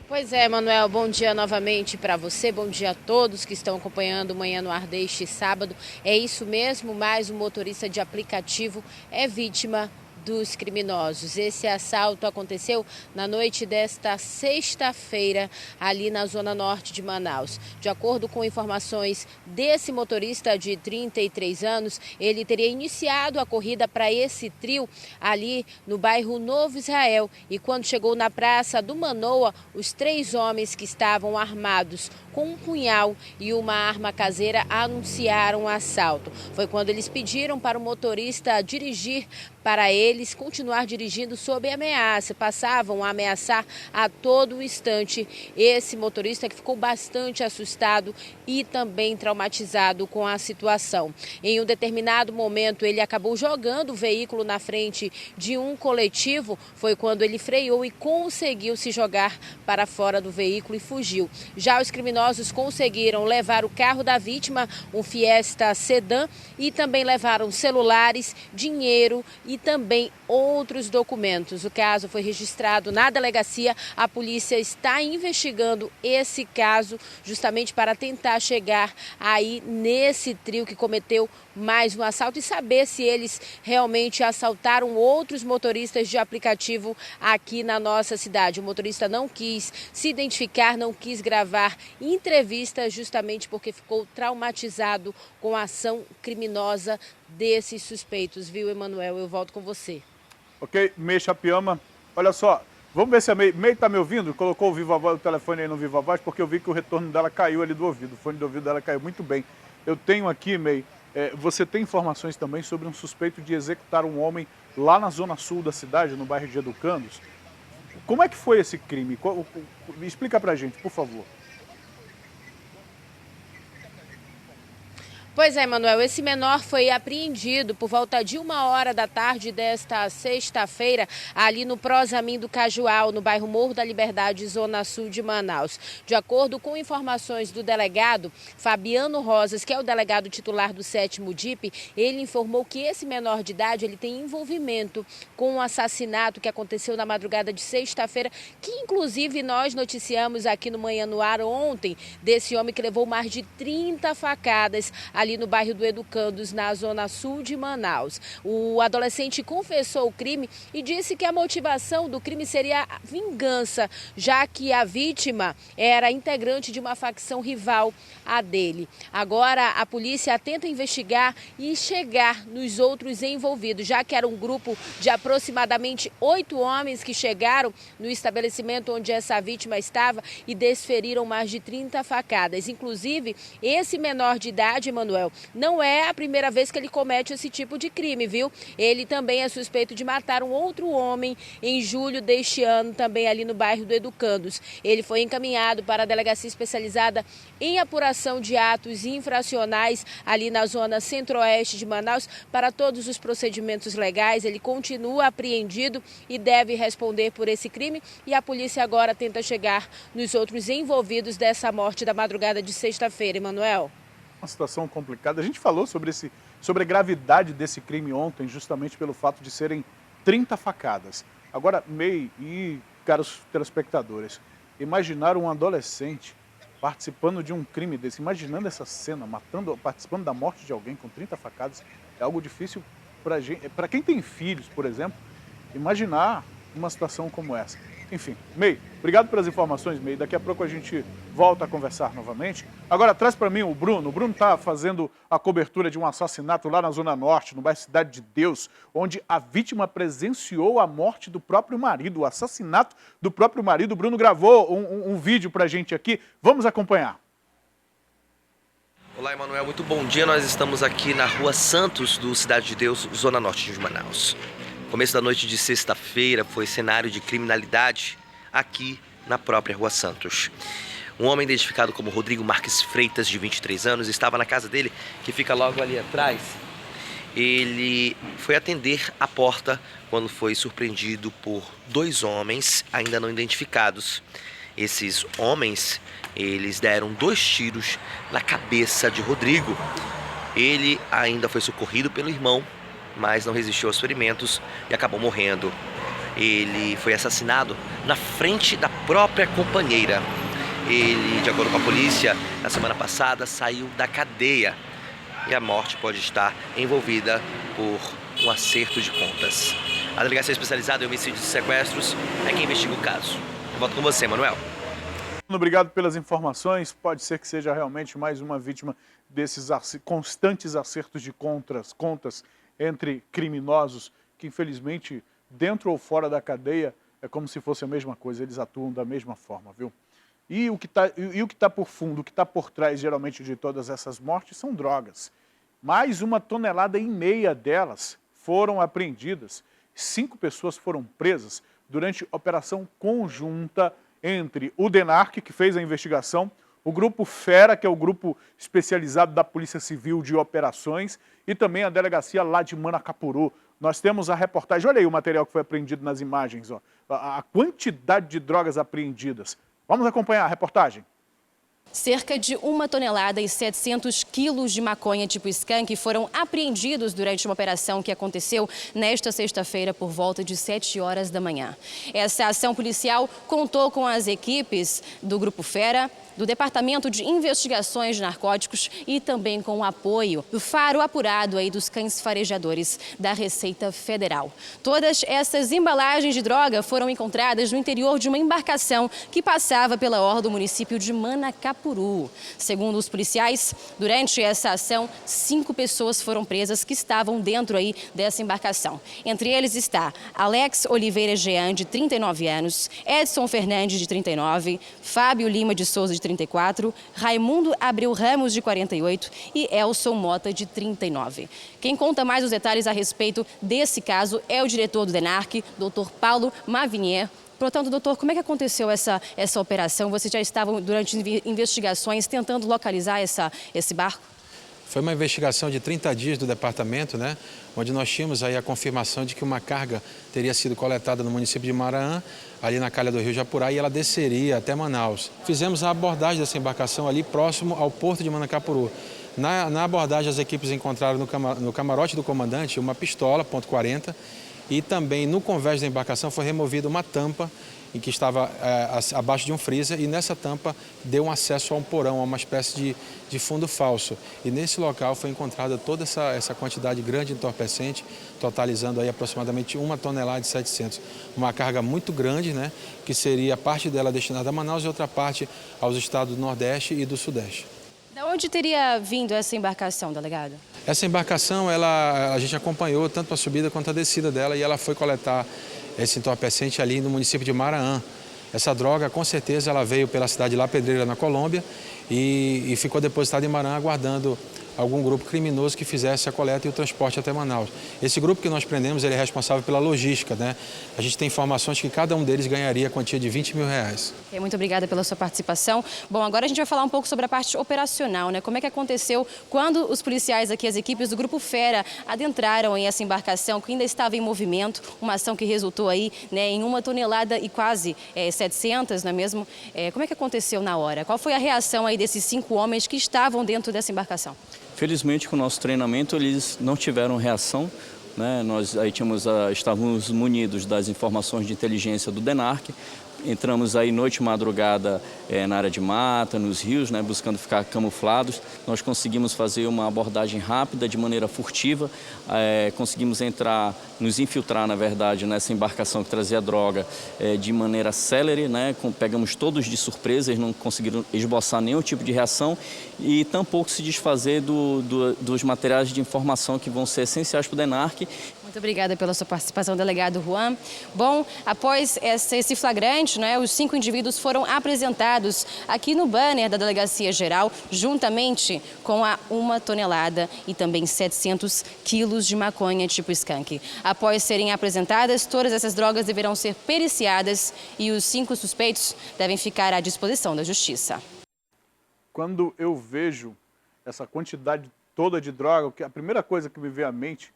Speaker 11: Pois é, Manuel, bom dia novamente para você, bom dia a todos que estão acompanhando o Manhã no Ar deste sábado. É isso mesmo, mais um motorista de aplicativo é vítima dos criminosos. Esse assalto aconteceu na noite desta sexta-feira, ali na zona norte de Manaus. De acordo com informações desse motorista de 33 anos, ele teria iniciado a corrida para esse trio ali no bairro Novo Israel. E quando chegou na Praça do Manoa, os 3 homens que estavam armados com um punhal e uma arma caseira anunciaram o assalto. Foi quando eles pediram para o motorista dirigir para eles continuar dirigindo sob ameaça. Passavam a ameaçar a todo instante esse motorista, que ficou bastante assustado e também traumatizado com a situação. Em um determinado momento, ele acabou jogando o veículo na frente de um coletivo. Foi quando ele freou e conseguiu se jogar para fora do veículo e fugiu. Já os criminosos conseguiram levar o carro da vítima, um Fiesta Sedan, e também levaram celulares, dinheiro e também outros documentos. O caso foi registrado na delegacia. A polícia está investigando esse caso justamente para tentar chegar aí nesse trio que cometeu mais um assalto e saber se eles realmente assaltaram outros motoristas de aplicativo aqui na nossa cidade. O motorista não quis se identificar, não quis gravar entrevista justamente porque ficou traumatizado com a ação criminosa desses suspeitos, viu, Emanuel? Eu volto com você.
Speaker 1: Ok, May Chapiama, olha só. Vamos ver se a May está me ouvindo? Colocou o Viva Voz, o telefone aí no Viva Voz, porque eu vi que o retorno dela caiu ali do ouvido. O fone do ouvido dela caiu muito bem. Eu tenho aqui, May, você tem informações também sobre um suspeito de executar um homem lá na zona sul da cidade, no bairro de Educandos. Como é que foi esse crime? Explica pra gente, por favor.
Speaker 11: Pois é, Manuel, esse menor foi apreendido por volta de 1h da tarde desta sexta-feira, ali no Prosamin do Cajual, no bairro Morro da Liberdade, zona sul de Manaus. De acordo com informações do delegado Fabiano Rosas, que é o delegado titular do 7º DIP, ele informou que esse menor de idade ele tem envolvimento com um assassinato que aconteceu na madrugada de sexta-feira, que inclusive nós noticiamos aqui no Manhã no Ar ontem, desse homem que levou mais de 30 facadas ali no bairro do Educandos, na zona sul de Manaus. O adolescente confessou o crime e disse que a motivação do crime seria a vingança, já que a vítima era integrante de uma facção rival à dele. Agora, a polícia tenta investigar e chegar nos outros envolvidos, já que era um grupo de aproximadamente 8 homens que chegaram no estabelecimento onde essa vítima estava e desferiram mais de 30 facadas. Inclusive, esse menor de idade, Manuel, não é a primeira vez que ele comete esse tipo de crime, viu? Ele também é suspeito de matar um outro homem em julho deste ano, também ali no bairro do Educandos. Ele foi encaminhado para a delegacia especializada em apuração de atos infracionais ali na zona centro-oeste de Manaus para todos os procedimentos legais. Ele continua apreendido e deve responder por esse crime e a polícia agora tenta chegar nos outros envolvidos dessa morte da madrugada de sexta-feira, Emanuel.
Speaker 1: Uma situação complicada. A gente falou sobre a gravidade desse crime ontem, justamente pelo fato de serem 30 facadas. Agora, May e caros telespectadores, imaginar um adolescente participando de um crime desse, imaginando essa cena, participando da morte de alguém com 30 facadas, é algo difícil para quem tem filhos, por exemplo, imaginar uma situação como essa. Enfim, May, obrigado pelas informações, May. Daqui a pouco a gente volta a conversar novamente. Agora, traz para mim o Bruno. O Bruno está fazendo a cobertura de um assassinato lá na Zona Norte, no bairro Cidade de Deus, onde a vítima presenciou a morte do próprio marido, o assassinato do próprio marido. O Bruno gravou um vídeo para a gente aqui. Vamos acompanhar.
Speaker 12: Olá, Emanuel. Muito bom dia. Nós estamos aqui na Rua Santos, do Cidade de Deus, Zona Norte de Manaus. Começo da noite de sexta-feira foi cenário de criminalidade aqui na própria Rua Santos. Um homem identificado como Rodrigo Marques Freitas, de 23 anos, estava na casa dele, que fica logo ali atrás. Ele foi atender a porta quando foi surpreendido por 2 homens ainda não identificados. Esses homens, eles deram 2 tiros na cabeça de Rodrigo. Ele ainda foi socorrido pelo irmão, mas não resistiu aos ferimentos e acabou morrendo. Ele foi assassinado na frente da própria companheira. Ele, de acordo com a polícia, na semana passada saiu da cadeia e a morte pode estar envolvida por um acerto de contas. A delegacia especializada em homicídios e sequestros é quem investiga o caso. Eu volto com você, Manuel.
Speaker 1: Obrigado pelas informações. Pode ser que seja realmente mais uma vítima desses constantes acertos de contas entre criminosos que, infelizmente, dentro ou fora da cadeia, é como se fosse a mesma coisa, eles atuam da mesma forma, viu? E o que está por fundo, o que está por trás, geralmente, de todas essas mortes são drogas. Mais 1,5 toneladas delas foram apreendidas. 5 pessoas foram presas durante operação conjunta entre o DENARC, que fez a investigação, o Grupo Fera, que é o grupo especializado da Polícia Civil de Operações, e também a delegacia lá de Manacapuru. Nós temos a reportagem, olha aí o material que foi apreendido nas imagens, ó, a quantidade de drogas apreendidas. Vamos acompanhar a reportagem.
Speaker 13: Cerca de 1 tonelada e 700 quilos de maconha tipo skunk foram apreendidos durante uma operação que aconteceu nesta sexta-feira por volta de 7 horas da manhã. Essa ação policial contou com as equipes do Grupo Fera, do Departamento de Investigações de Narcóticos e também com o apoio do faro apurado aí dos cães farejadores da Receita Federal. Todas essas embalagens de droga foram encontradas no interior de uma embarcação que passava pela orla do município de Manacapuru. Segundo os policiais, durante essa ação, 5 pessoas foram presas que estavam dentro aí dessa embarcação. Entre eles está Alex Oliveira Jean, de 39 anos, Edson Fernandes, de 39, Fábio Lima de Souza, de 34, Raimundo Abreu Ramos, de 48 e Elson Mota, de 39. Quem conta mais os detalhes a respeito desse caso é o diretor do DENARC, Dr. Paulo Mavinier. Portanto, doutor, como é que aconteceu essa operação? Vocês já estavam, durante investigações, tentando localizar esse barco?
Speaker 14: Foi uma investigação de 30 dias do departamento, né, onde nós tínhamos aí a confirmação de que uma carga teria sido coletada no município de Maranhão, ali na calha do Rio Japurá, e ela desceria até Manaus. Fizemos a abordagem dessa embarcação ali próximo ao porto de Manacapuru. Na abordagem, as equipes encontraram no camarote do comandante uma pistola .40 e também no convés da embarcação foi removida uma tampa em que estava abaixo de um freezer, e nessa tampa deu um acesso a um porão, a uma espécie de fundo falso. E nesse local foi encontrada toda essa quantidade grande de entorpecente, totalizando aí aproximadamente 1 tonelada e 700. Uma carga muito grande, né, que seria parte dela destinada a Manaus e outra parte aos estados do Nordeste e do Sudeste.
Speaker 13: De onde teria vindo essa embarcação, delegado?
Speaker 14: Essa embarcação, a gente acompanhou tanto a subida quanto a descida dela, e ela foi coletar esse entorpecente ali no município de Maranhão. Essa droga, com certeza, ela veio pela cidade de La Pedreira, na Colômbia, e ficou depositada em Maranhão, aguardando algum grupo criminoso que fizesse a coleta e o transporte até Manaus. Esse grupo que nós prendemos, ele é responsável pela logística, né? A gente tem informações que cada um deles ganharia a quantia de R$20 mil.
Speaker 13: Okay, muito obrigada pela sua participação. Bom, agora a gente vai falar um pouco sobre a parte operacional, né? Como é que aconteceu quando os policiais aqui, as equipes do Grupo Fera, adentraram em essa embarcação que ainda estava em movimento, uma ação que resultou aí, né, em 1 tonelada e quase 700, não é mesmo? Como é que aconteceu na hora? Qual foi a reação aí desses 5 homens que estavam dentro dessa embarcação?
Speaker 15: Felizmente, com o nosso treinamento, eles não tiveram reação, né? Nós aí estávamos munidos das informações de inteligência do DENARC. Entramos aí noite e madrugada na área de mata, nos rios, né, buscando ficar camuflados. Nós conseguimos fazer uma abordagem rápida, de maneira furtiva. Conseguimos nos infiltrar, na verdade, nessa embarcação que trazia droga de maneira célere, né? Pegamos todos de surpresa, eles não conseguiram esboçar nenhum tipo de reação e tampouco se desfazer dos materiais de informação que vão ser essenciais para o DENARC.
Speaker 13: Muito obrigada pela sua participação, delegado Juan. Bom, após esse flagrante, né, os 5 indivíduos foram apresentados aqui no banner da Delegacia Geral, juntamente com a 1 tonelada e também 700 quilos de maconha tipo skunk. Após serem apresentadas, todas essas drogas deverão ser periciadas e os 5 suspeitos devem ficar à disposição da Justiça.
Speaker 1: Quando eu vejo essa quantidade toda de droga, a primeira coisa que me vem à mente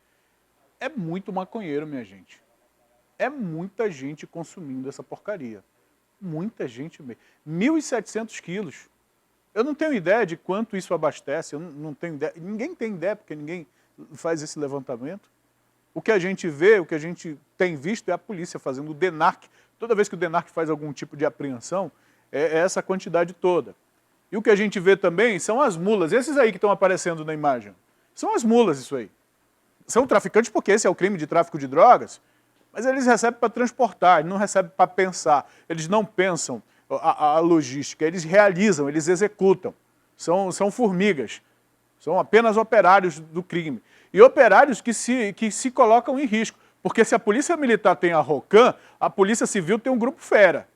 Speaker 1: é muito maconheiro, minha gente. É muita gente consumindo essa porcaria. Muita gente mesmo. 1.700 quilos. Eu não tenho ideia de quanto isso abastece, eu não tenho ideia. Ninguém tem ideia, porque ninguém faz esse levantamento. O que a gente vê, o que a gente tem visto é a polícia fazendo o DENARC. Toda vez que o DENARC faz algum tipo de apreensão, é essa quantidade toda. E o que a gente vê também são as mulas. Esses aí que estão aparecendo na imagem. São as mulas, isso aí. São traficantes porque esse é o crime de tráfico de drogas, mas eles recebem para transportar, eles não recebem para pensar. Eles não pensam a logística, eles realizam, eles executam. São formigas, são apenas operários do crime. E operários que se colocam em risco, porque se a polícia militar tem a ROCAM, a polícia civil tem um Grupo Fera.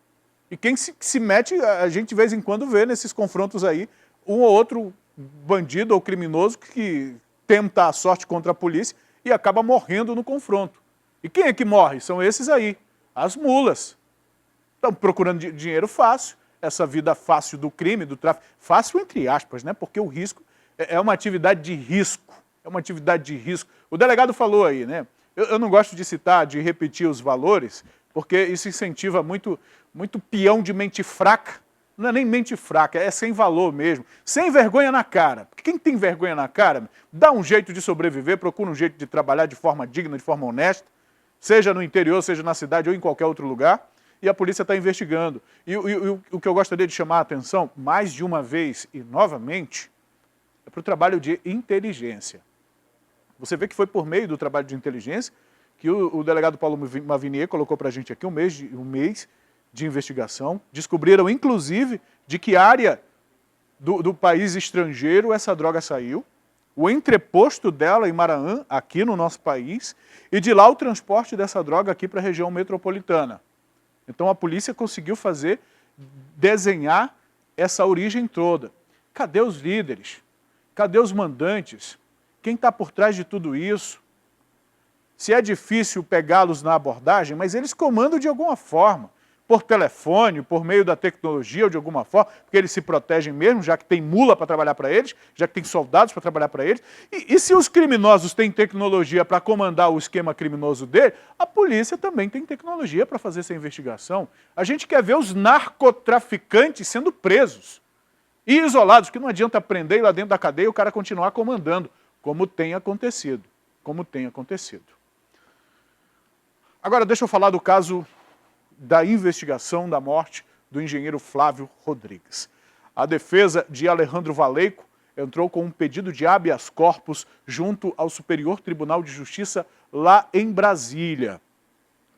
Speaker 1: E quem se mete, a gente de vez em quando vê nesses confrontos aí, um ou outro bandido ou criminoso que tenta a sorte contra a polícia e acaba morrendo no confronto. E quem é que morre? São esses aí, as mulas. Estão procurando dinheiro fácil, essa vida fácil do crime, do tráfico. Fácil entre aspas, né? Porque o risco é uma atividade de risco. É uma atividade de risco. O delegado falou aí, né? Eu não gosto de citar, de repetir os valores, porque isso incentiva muito peão de mente fraca não é nem mente fraca, é sem valor mesmo, sem vergonha na cara. Porque quem tem vergonha na cara, dá um jeito de sobreviver, procura um jeito de trabalhar de forma digna, de forma honesta, seja no interior, seja na cidade ou em qualquer outro lugar, e a polícia está investigando. E o que eu gostaria de chamar a atenção, mais de uma vez e novamente, é para o trabalho de inteligência. Você vê que foi por meio do trabalho de inteligência que o delegado Paulo Mavinier colocou para a gente aqui um mês de investigação. Descobriram, inclusive, de que área do país estrangeiro essa droga saiu, o entreposto dela em Maranhão, aqui no nosso país, e de lá o transporte dessa droga aqui para a região metropolitana. Então a polícia conseguiu desenhar essa origem toda. Cadê os líderes? Cadê os mandantes? Quem está por trás de tudo isso? Se é difícil pegá-los na abordagem, mas eles comandam de alguma forma, por telefone, por meio da tecnologia ou de alguma forma, porque eles se protegem mesmo, já que tem mula para trabalhar para eles, já que tem soldados para trabalhar para eles. E se os criminosos têm tecnologia para comandar o esquema criminoso dele, a polícia também tem tecnologia para fazer essa investigação. A gente quer ver os narcotraficantes sendo presos e isolados, porque não adianta prender e lá dentro da cadeia o cara continuar comandando, como tem acontecido. Agora, deixa eu falar do caso da investigação da morte do engenheiro Flávio Rodrigues. A defesa de Alejandro Valeico entrou com um pedido de habeas corpus junto ao Superior Tribunal de Justiça lá em Brasília.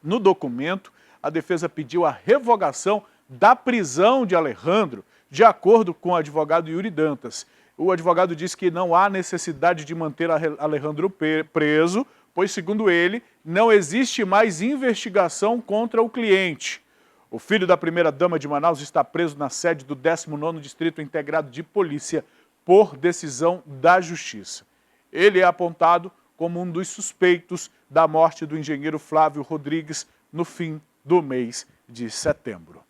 Speaker 1: No documento, a defesa pediu a revogação da prisão de Alejandro, de acordo com o advogado Yuri Dantas. O advogado diz que não há necessidade de manter Alejandro preso, pois, segundo ele, não existe mais investigação contra o cliente. O filho da primeira-dama de Manaus está preso na sede do 19º Distrito Integrado de Polícia por decisão da Justiça. Ele é apontado como um dos suspeitos da morte do engenheiro Flávio Rodrigues no fim do mês de setembro.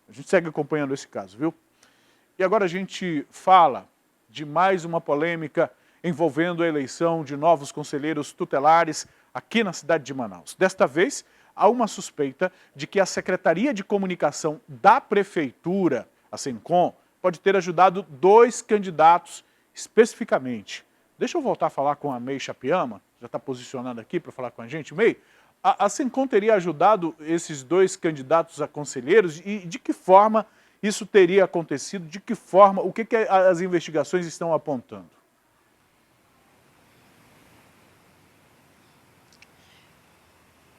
Speaker 1: A gente segue acompanhando esse caso, viu? E agora a gente fala de mais uma polêmica envolvendo a eleição de novos conselheiros tutelares aqui na cidade de Manaus. Desta vez, há uma suspeita de que a Secretaria de Comunicação da Prefeitura, a SENCOM, pode ter ajudado 2 candidatos especificamente. Deixa eu voltar a falar com a May Chapiama, já está posicionada aqui para falar com a gente. May, a SENCOM teria ajudado esses 2 candidatos a conselheiros e de que forma isso teria acontecido? De que forma? O que as investigações estão apontando?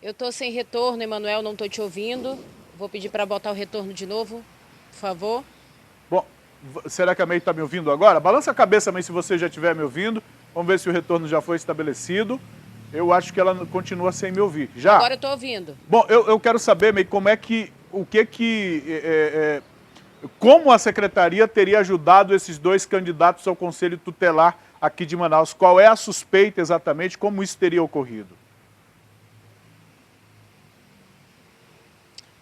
Speaker 11: Eu estou sem retorno, Emanuel, não estou te ouvindo. Vou pedir para botar o retorno de novo, por favor.
Speaker 1: Bom, será que a May está me ouvindo agora? Balança a cabeça, May, se você já estiver me ouvindo. Vamos ver se o retorno já foi estabelecido. Eu acho que ela continua sem me ouvir. Já?
Speaker 11: Agora eu estou ouvindo.
Speaker 1: Bom, eu quero saber, May, como a Secretaria teria ajudado esses 2 candidatos ao Conselho Tutelar aqui de Manaus? Qual é a suspeita exatamente? Como isso teria ocorrido?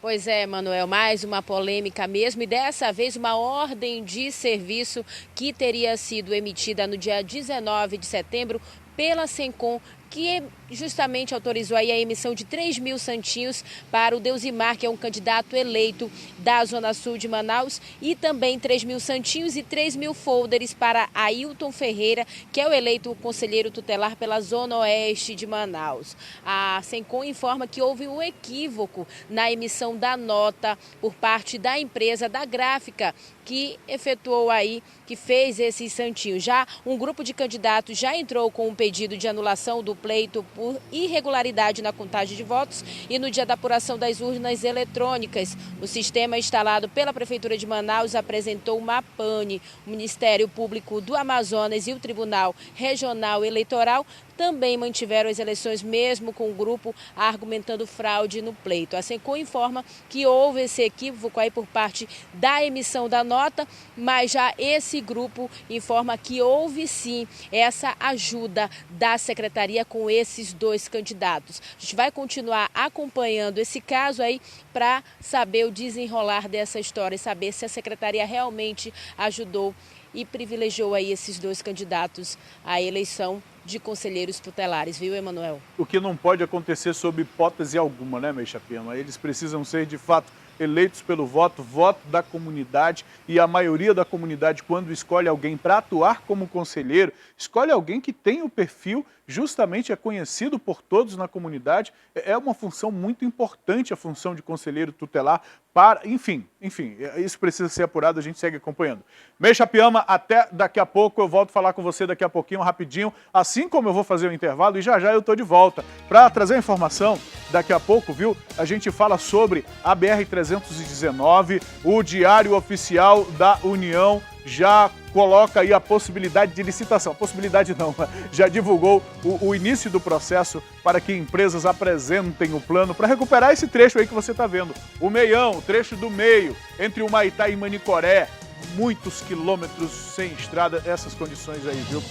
Speaker 11: Pois é, Manuel, mais uma polêmica mesmo, e dessa vez uma ordem de serviço que teria sido emitida no dia 19 de setembro pela SENCOM, que justamente autorizou aí a emissão de 3.000 santinhos para o Deusimar, que é um candidato eleito da Zona Sul de Manaus, e também 3.000 santinhos e 3.000 folders para Ailton Ferreira, que é o eleito conselheiro tutelar pela Zona Oeste de Manaus. A SENCOM informa que houve um equívoco na emissão da nota por parte da empresa da gráfica que efetuou aí, que fez esses santinhos. Já um grupo de candidatos já entrou com um pedido de anulação do pleito por irregularidade na contagem de votos e no dia da apuração das urnas eletrônicas. O sistema instalado pela Prefeitura de Manaus apresentou uma pane. O Ministério Público do Amazonas e o Tribunal Regional Eleitoral também mantiveram as eleições, mesmo com o grupo argumentando fraude no pleito. A SENCOM informa que houve esse equívoco aí por parte da emissão da nota, mas já esse grupo informa que houve sim essa ajuda da Secretaria com esses 2 candidatos. A gente vai continuar acompanhando esse caso aí para saber o desenrolar dessa história e saber se a Secretaria realmente ajudou e privilegiou aí esses 2 candidatos à eleição de conselheiros tutelares, viu, Emanuel?
Speaker 1: O que não pode acontecer sob hipótese alguma, né, May Chapiama? Eles precisam ser, de fato, eleitos pelo voto da comunidade, e a maioria da comunidade, quando escolhe alguém para atuar como conselheiro, escolhe alguém que tem o perfil, justamente é conhecido por todos na comunidade. É uma função muito importante, a função de conselheiro tutelar, para, enfim, isso precisa ser apurado, a gente segue acompanhando. Meixa Piama, até daqui a pouco, eu volto a falar com você daqui a pouquinho, rapidinho, assim como eu vou fazer o intervalo, e já eu estou de volta para trazer a informação. Daqui a pouco, viu, a gente fala sobre a BR-319, o Diário Oficial da União já coloca aí a possibilidade de licitação. Possibilidade não, já divulgou o início do processo para que empresas apresentem o plano para recuperar esse trecho aí que você está vendo. O meião, o trecho do meio, entre o Humaitá e Manicoré, muitos quilômetros sem estrada, essas condições aí, viu?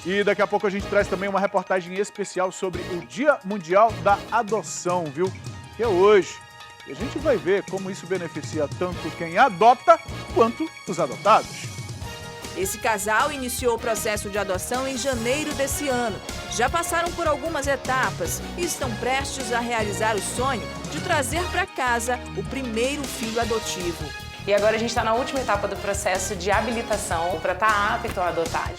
Speaker 1: E daqui a pouco a gente traz também uma reportagem especial sobre o Dia Mundial da Adoção, viu? Que é hoje. E a gente vai ver como isso beneficia tanto quem adota quanto os adotados.
Speaker 16: Esse casal iniciou o processo de adoção em janeiro desse ano. Já passaram por algumas etapas e estão prestes a realizar o sonho de trazer para casa o primeiro filho adotivo.
Speaker 17: E agora a gente está na última etapa do processo de habilitação para estar apto a adotar.